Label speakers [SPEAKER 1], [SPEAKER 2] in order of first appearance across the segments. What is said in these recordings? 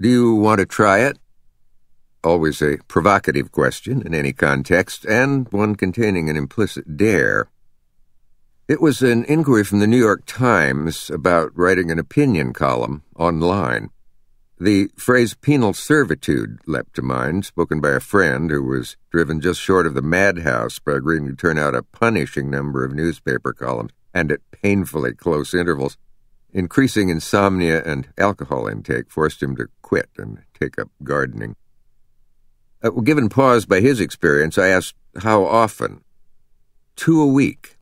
[SPEAKER 1] Do you want to try it? Always a provocative question in any context, and one containing an implicit dare. It was an inquiry from the New York Times about writing an opinion column online. The phrase penal servitude leapt to mind, spoken by a friend who was driven just short of the madhouse by agreeing to turn out a punishing number of newspaper columns, and at painfully close intervals. Increasing insomnia and alcohol intake forced him to quit and take up gardening. Given pause by his experience, I asked, how often? 2 a week.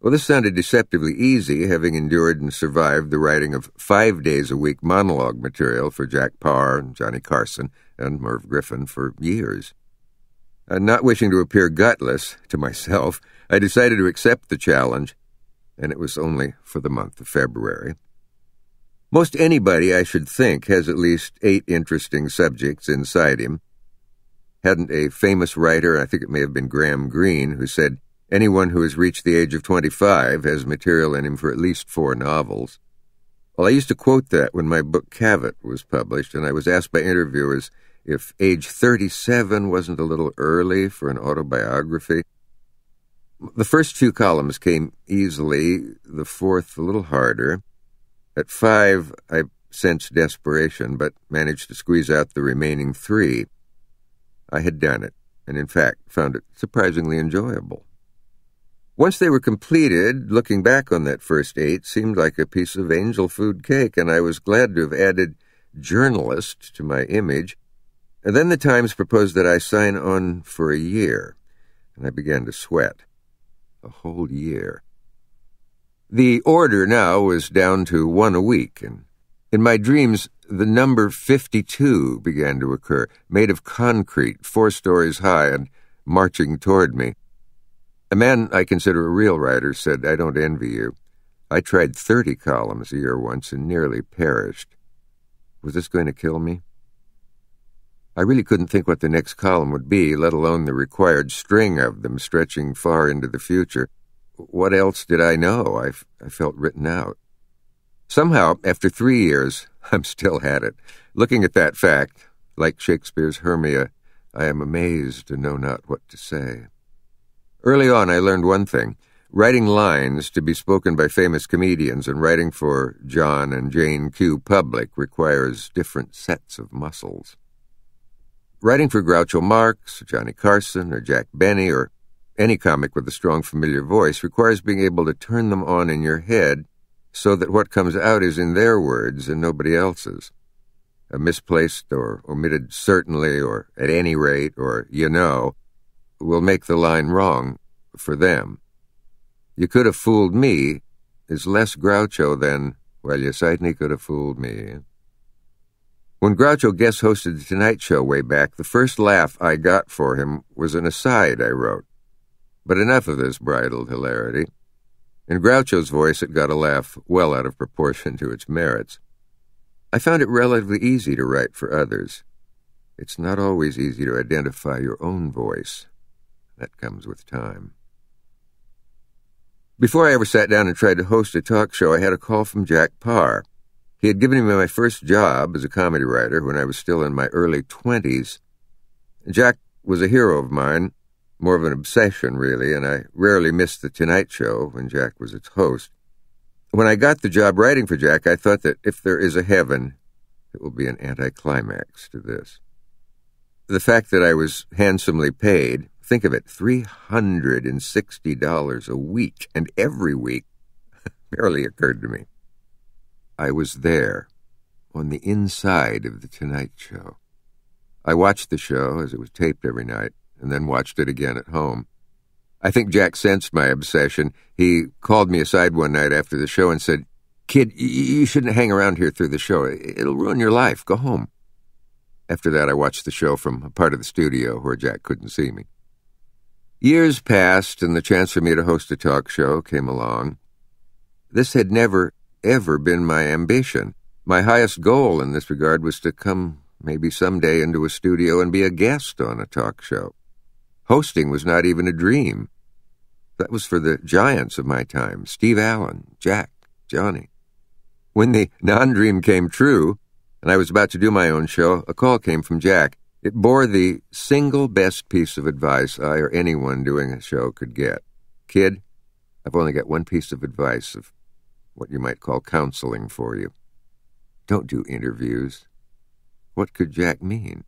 [SPEAKER 1] Well, this sounded deceptively easy, having endured and survived the writing of 5 days a week monologue material for Jack Parr, Johnny Carson, and Merv Griffin for years. Not wishing to appear gutless to myself, I decided to accept the challenge, and it was only for the month of February. Most anybody, I should think, has at least 8 interesting subjects inside him. Hadn't a famous writer, I think it may have been Graham Greene, who said, anyone who has reached the age of 25 has material in him for at least 4 novels. Well, I used to quote that when my book Cavett was published, and I was asked by interviewers if age 37 wasn't a little early for an autobiography. The first 2 columns came easily, the 4th a little harder. At 5, I sensed desperation, but managed to squeeze out the remaining 3. I had done it, and in fact found it surprisingly enjoyable. Once they were completed, looking back on that first 8 seemed like a piece of angel food cake, and I was glad to have added journalist to my image. And then the Times proposed that I sign on for a year, and I began to sweat. A whole year. The order now was down to 1 a week, and in my dreams the number 52 began to occur, made of concrete, 4 stories high, and marching toward me. A man I consider a real writer said, I don't envy you. I tried 30 columns a year once and nearly perished. Was this going to kill me? I really couldn't think what the next column would be, let alone the required string of them stretching far into the future. What else did I know? I felt written out. Somehow, after 3 years, I'm still at it. Looking at that fact, like Shakespeare's Hermia, I am amazed and know not what to say. Early on, I learned one thing. Writing lines to be spoken by famous comedians and writing for John and Jane Q. Public requires different sets of muscles. Writing for Groucho Marx, Johnny Carson, or Jack Benny, or any comic with a strong familiar voice requires being able to turn them on in your head so that what comes out is in their words and nobody else's. A misplaced or omitted certainly or at any rate or you know will make the line wrong for them. You could have fooled me is less Groucho than, well, you certainly could have fooled me. When Groucho guest hosted The Tonight Show way back, the first laugh I got for him was an aside I wrote. But enough of this bridled hilarity. In Groucho's voice, it got a laugh well out of proportion to its merits. I found it relatively easy to write for others. It's not always easy to identify your own voice. That comes with time. Before I ever sat down and tried to host a talk show, I had a call from Jack Parr. He had given me my first job as a comedy writer when I was still in my early 20s. Jack was a hero of mine, more of an obsession, really, and I rarely missed The Tonight Show when Jack was its host. When I got the job writing for Jack, I thought that if there is a heaven, it will be an anticlimax to this. The fact that I was handsomely paid, think of it, $360 a week, and every week, barely occurred to me. I was there, on the inside of The Tonight Show. I watched the show as it was taped every night, and then watched it again at home. I think Jack sensed my obsession. He called me aside one night after the show and said, "Kid, you shouldn't hang around here through the show. It'll ruin your life. Go home." After that, I watched the show from a part of the studio where Jack couldn't see me. Years passed, and the chance for me to host a talk show came along. This had never, ever been my ambition. My highest goal in this regard was to come maybe someday into a studio and be a guest on a talk show. Hosting was not even a dream. That was for the giants of my time, Steve Allen, Jack, Johnny. When the non-dream came true, and I was about to do my own show, a call came from Jack. It bore the single best piece of advice I or anyone doing a show could get. Kid, I've only got one piece of advice of what you might call counseling for you. Don't do interviews. What could Jack mean?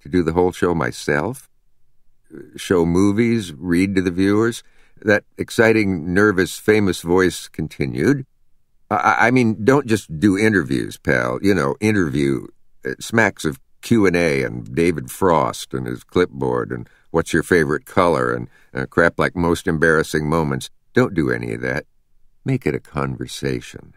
[SPEAKER 1] To do the whole show myself? Show movies, read to the viewers? That exciting, nervous, famous voice continued. I mean, don't just do interviews, pal. You know, interview. Smacks of Q&A and David Frost and his clipboard and what's your favorite color and crap like most embarrassing moments. Don't do any of that. Make it a conversation.